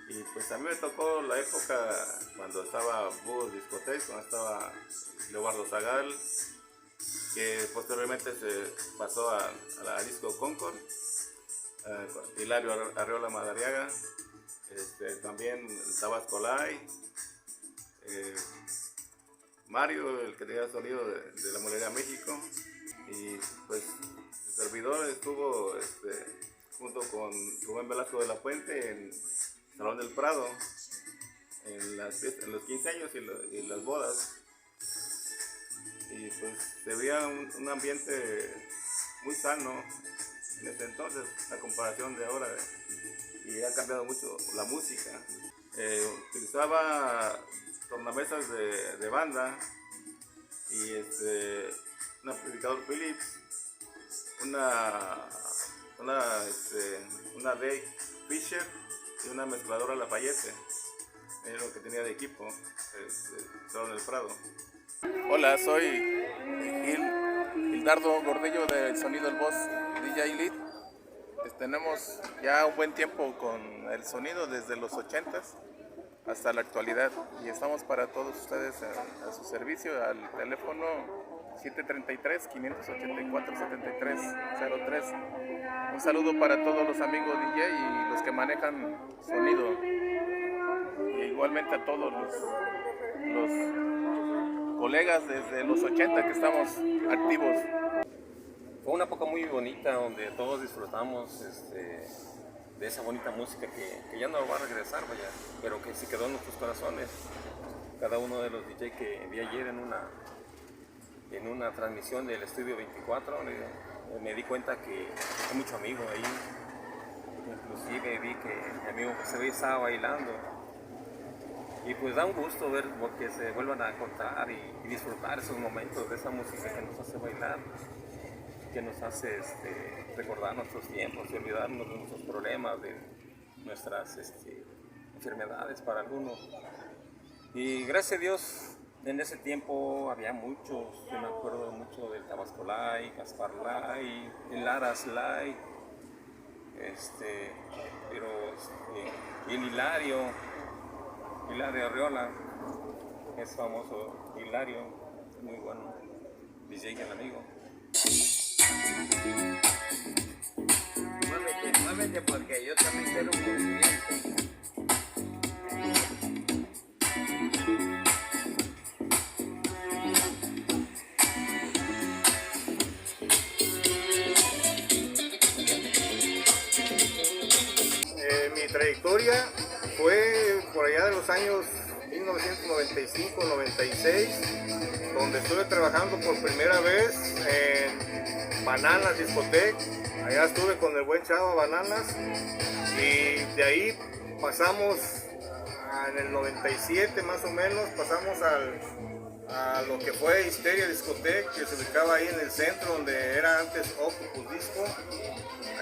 Y pues a mí me tocó la época cuando estaba Búhos Discotex, cuando estaba Leobardo Zagal, que posteriormente se pasó a la disco Concord, Hilario Arreola Madariaga, también Tabasco Live, Mario, el que tenía el sonido de la Molería México, y pues el servidor estuvo junto con Rubén Velasco de la Puente en Salón del Prado, en los 15 años y las bodas. Y pues se veía un ambiente muy sano en ese entonces, a comparación de ahora, y ha cambiado mucho la música. Utilizaba tornamesas de banda y un amplificador Philips, una Dave Fisher y una mezcladora Lafayette. Es lo que tenía de equipo, Salón del Prado. Hola, soy Hildardo Gordillo del Sonido del Voz DJ Lead. Tenemos ya un buen tiempo con el sonido desde los 80s hasta la actualidad y estamos para todos ustedes a su servicio al teléfono 733-584-7303. Un saludo para todos los amigos DJ y los que manejan sonido, y igualmente a todos los colegas desde los 80 que estamos activos. Fue una época muy bonita donde todos disfrutamos de esa bonita música que ya no va a regresar, vaya, pero que sí quedó en nuestros corazones. Cada uno de los DJ que vi ayer en una transmisión del Estudio 24, me di cuenta que hay mucho amigo ahí. Inclusive vi que mi amigo José estaba bailando. Y pues da un gusto ver que se vuelvan a encontrar y disfrutar esos momentos de esa música que nos hace bailar, que nos hace recordar nuestros tiempos y olvidarnos de nuestros problemas, de nuestras enfermedades para algunos. Y gracias a Dios, en ese tiempo había muchos, yo me acuerdo mucho del Tabasco Live, Gaspar Live, el Aras Live, y el Hilario Arreola, es famoso Hilario, muy bueno, DJ el amigo. Muévete porque yo también quiero un movimiento. Mi trayectoria fue por allá de los años 1995-96, donde estuve trabajando por primera vez en Bananas Discotec. Allá estuve con el buen Chava Bananas y de ahí pasamos en el 97 más o menos, pasamos a lo que fue Histeria Discotec, que se ubicaba ahí en el centro donde era antes Octopus Disco.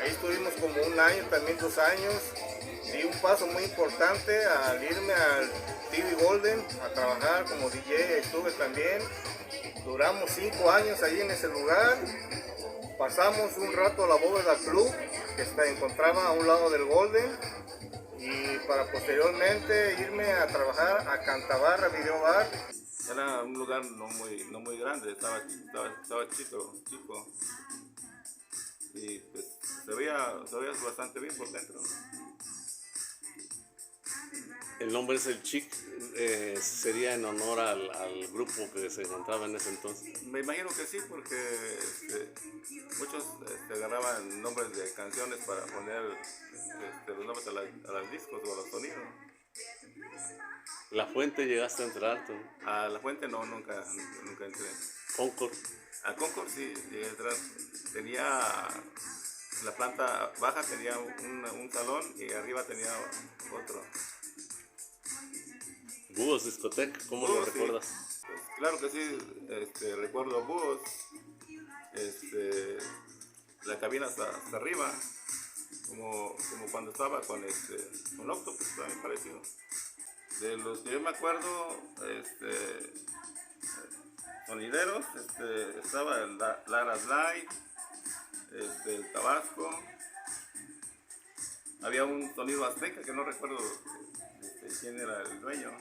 Ahí estuvimos como un año, también 2 años. Di un paso muy importante al irme al TV Golden a trabajar como DJ. Estuve también, duramos 5 años ahí en ese lugar. Pasamos un rato a la Bóveda Club, que se encontraba a un lado del Golden, y para posteriormente irme a trabajar a Cantabarra Video Bar. Era un lugar no muy grande, estaba chico, y pues se veía bastante bien por dentro. El nombre es El Chic, sería en honor al grupo que se encontraba en ese entonces. Me imagino que sí, porque muchos agarraban nombres de canciones para poner los nombres a los discos o a los sonidos. La Fuente llegaste a entrar, ¿tú? A La Fuente no, nunca entré. Concord. A Concord sí llegué a entrar. Tenía la planta baja, tenía un salón y arriba tenía otro. Búhos Discotec, ¿cómo lo recuerdas? Sí. Pues, claro que sí, recuerdo Búhos, la cabina hasta arriba, como cuando estaba con Octopus, también parecido. De los que yo me acuerdo, sonideros, estaba el Laras Light, el Tabasco, había un sonido azteca que no recuerdo quién era el dueño,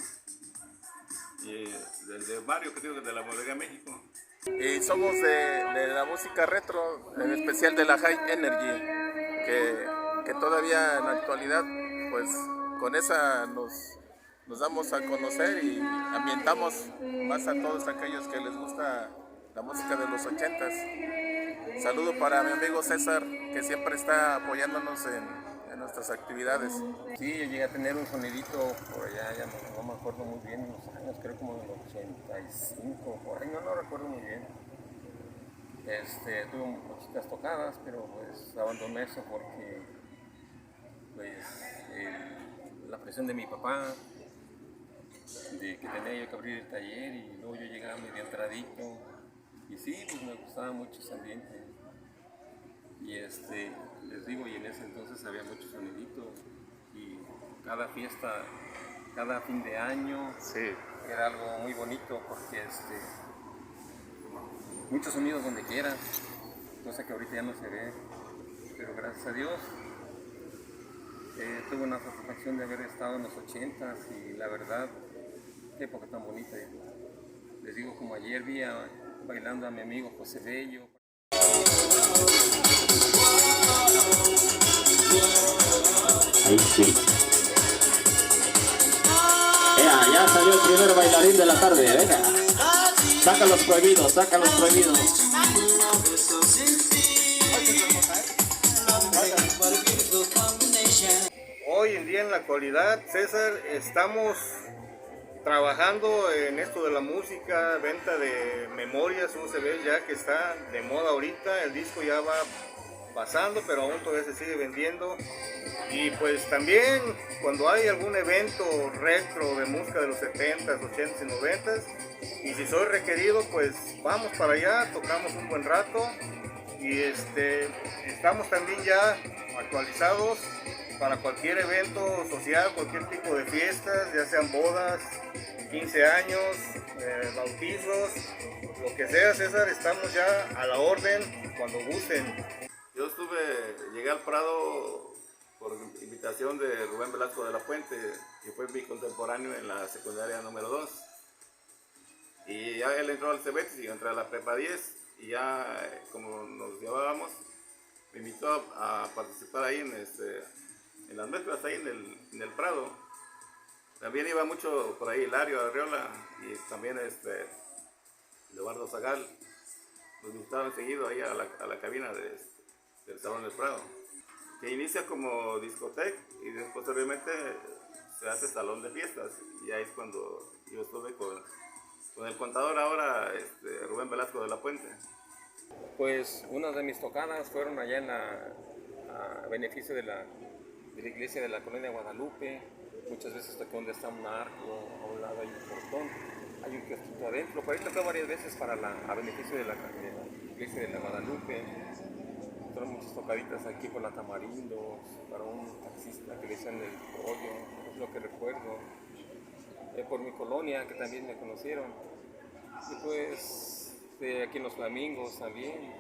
y de Mario, que digo que de la Bodega México. Y somos de la música retro, en especial de la High Energy, que todavía en la actualidad, pues con esa nos damos a conocer y ambientamos más a todos aquellos que les gusta la música de los 80s. Saludo para mi amigo César, que siempre está apoyándonos en nuestras actividades. Sí, yo llegué a tener un sonidito por allá, ya no me acuerdo muy bien, en los años, creo como en el 85, por ahí, no recuerdo muy bien. Tuve muchas tocadas, pero pues abandoné eso porque pues la presión de mi papá, de que tenía yo que abrir el taller y luego yo llegaba medio entradito y sí, pues me gustaba mucho ese ambiente. Y les digo, y en ese entonces había mucho sonidito y cada fiesta, cada fin de año, Sí. era algo muy bonito porque muchos sonidos donde quiera, cosa que ahorita ya no se ve, pero gracias a Dios tuve una satisfacción de haber estado en los 80s y la verdad, qué época tan bonita. Les digo, como ayer vi bailando a mi amigo José Bello. Ahí sí. Ya salió el primer bailarín de la tarde, venga. Saca los prohibidos, saca los prohibidos. Hoy en día, en la actualidad, César, estamos trabajando en esto de la música, venta de memorias, USB, ya que está de moda ahorita. El disco ya va pasando, pero aún todavía se sigue vendiendo. Y pues también cuando hay algún evento retro de música de los 70s, 80s y 90s, y si soy requerido, pues vamos para allá, tocamos un buen rato. Y estamos también ya actualizados para cualquier evento social, cualquier tipo de fiestas, ya sean bodas, 15 años, bautizos, lo que sea, César, estamos ya a la orden cuando gusten. Yo llegué al Prado por invitación de Rubén Velasco de la Puente, que fue mi contemporáneo en la secundaria número 2. Y ya él entró al Cebetis y yo entré a la prepa 10, y ya como nos llevábamos, me invitó a participar ahí en las mezclas ahí en el Prado. También iba mucho por ahí Hilario Arriola y también Eduardo Zagal. Nos invitaban seguido ahí a la cabina del Salón del Prado, que inicia como discoteca y después posteriormente se hace salón de fiestas, y ahí es cuando yo estuve con el contador ahora, Rubén Velasco de la Puente. Pues unas de mis tocadas fueron allá a beneficio de la iglesia de la Colonia Guadalupe. Muchas veces toqué donde está un arco, a un lado hay un portón, hay un kiosquito adentro. Por ahí toqué varias veces a beneficio de la iglesia de la Guadalupe. Fueron muchas tocaditas aquí por la Tamarindo, para un taxista que le decían el pollo, es lo que recuerdo. Por mi colonia, que también me conocieron. Y pues aquí en Los Flamingos también.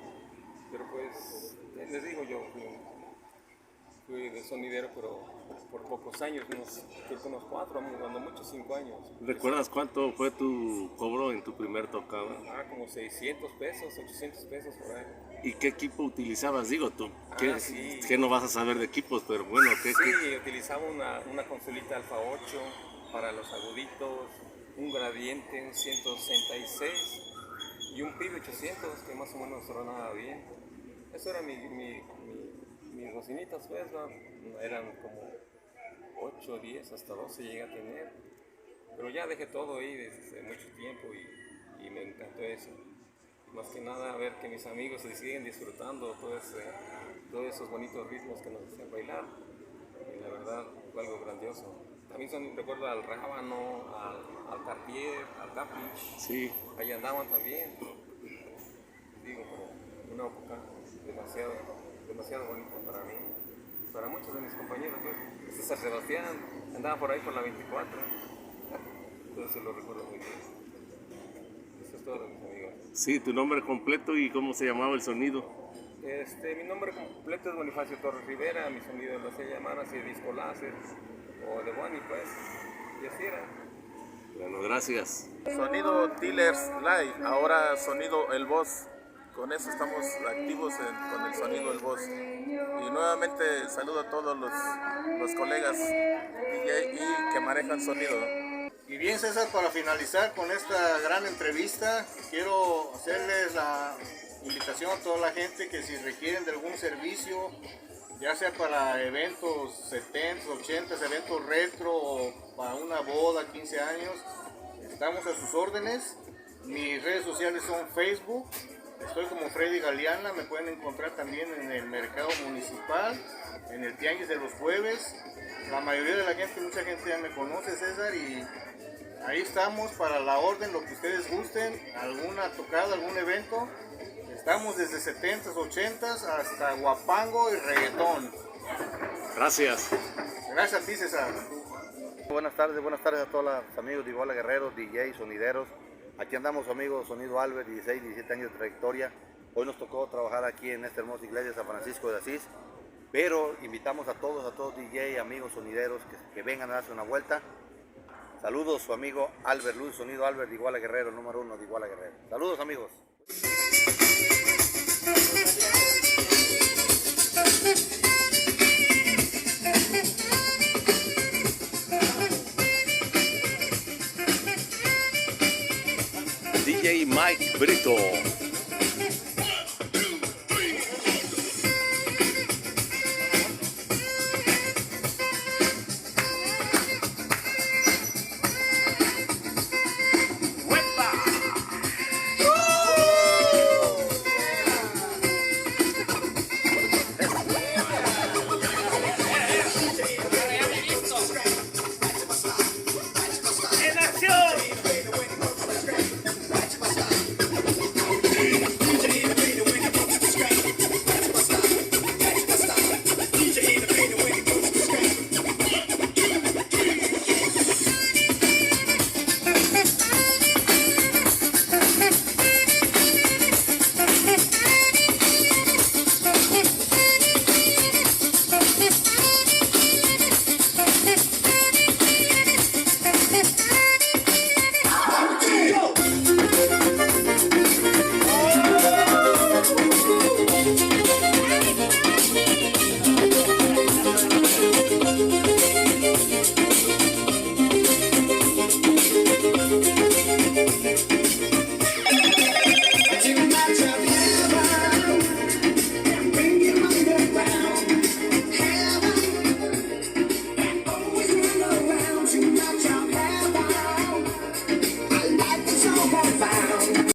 Pero pues, les digo, yo fui de sonidero, pero por pocos años, creo que unos 4, cuando mucho 5 años. ¿Recuerdas cuánto fue tu cobro en tu primer tocada? Como 600 pesos, 800 pesos por ahí. ¿Y qué equipo utilizabas? Digo tú, Sí. que no vas a saber de equipos, pero bueno, Sí, utilizaba una consolita Alfa 8 para los aguditos, un gradiente, un 166 y un PIB 800 que más o menos sonaba bien. Eso era mis bocinitas, pues, ¿no? Eran como 8, 10, hasta 12 llegué a tener. Pero ya dejé todo ahí desde mucho tiempo y me encantó eso. Más que nada ver que mis amigos se siguen disfrutando todos esos bonitos ritmos que nos hacían bailar. Y la verdad fue algo grandioso. También recuerdo al Rábano, al Cartier, al Capric. Sí. Ahí andaban también. Digo, pero una época demasiado bonita para mí. Para muchos de mis compañeros, pues. César Sebastián andaba por ahí por la 24. Entonces lo recuerdo muy bien. Eso es todo, mis amigos. Sí, tu nombre completo y cómo se llamaba el sonido. Mi nombre completo es Bonifacio Torres Rivera, mi sonido lo sé llamar así disco láser o de Bonnie, pues, y así era. Bueno, gracias. Sonido Dealers Live, ahora sonido El Boss. Con eso estamos activos con el sonido El Boss. Y nuevamente saludo a todos los colegas DJ y que manejan sonido. Y bien, César, para finalizar con esta gran entrevista, quiero hacerles la invitación a toda la gente que si requieren de algún servicio, ya sea para eventos 70, 80, eventos retro o para una boda, 15 años, estamos a sus órdenes. Mis redes sociales son Facebook, estoy como Freddy Galeana, me pueden encontrar también en el mercado municipal, en el tianguis de los jueves. La mayoría de la gente, mucha gente ya me conoce, César, y ahí estamos para la orden, lo que ustedes gusten, alguna tocada, algún evento. Estamos desde 70s, 80s hasta guapango y reggaetón. Gracias. Gracias a ti, César. Buenas tardes a todos los amigos de Iguala Guerrero, DJ, sonideros. Aquí andamos amigos, Sonido Albert, 16, 17 años de trayectoria. Hoy nos tocó trabajar aquí en esta hermosa iglesia de San Francisco de Asís. Pero invitamos a todos DJ, amigos sonideros, que vengan a darse una vuelta. Saludos, su amigo Albert Luz, Sonido Albert de Iguala Guerrero, número 1 de Iguala Guerrero. Saludos, amigos. DJ Mike Brito.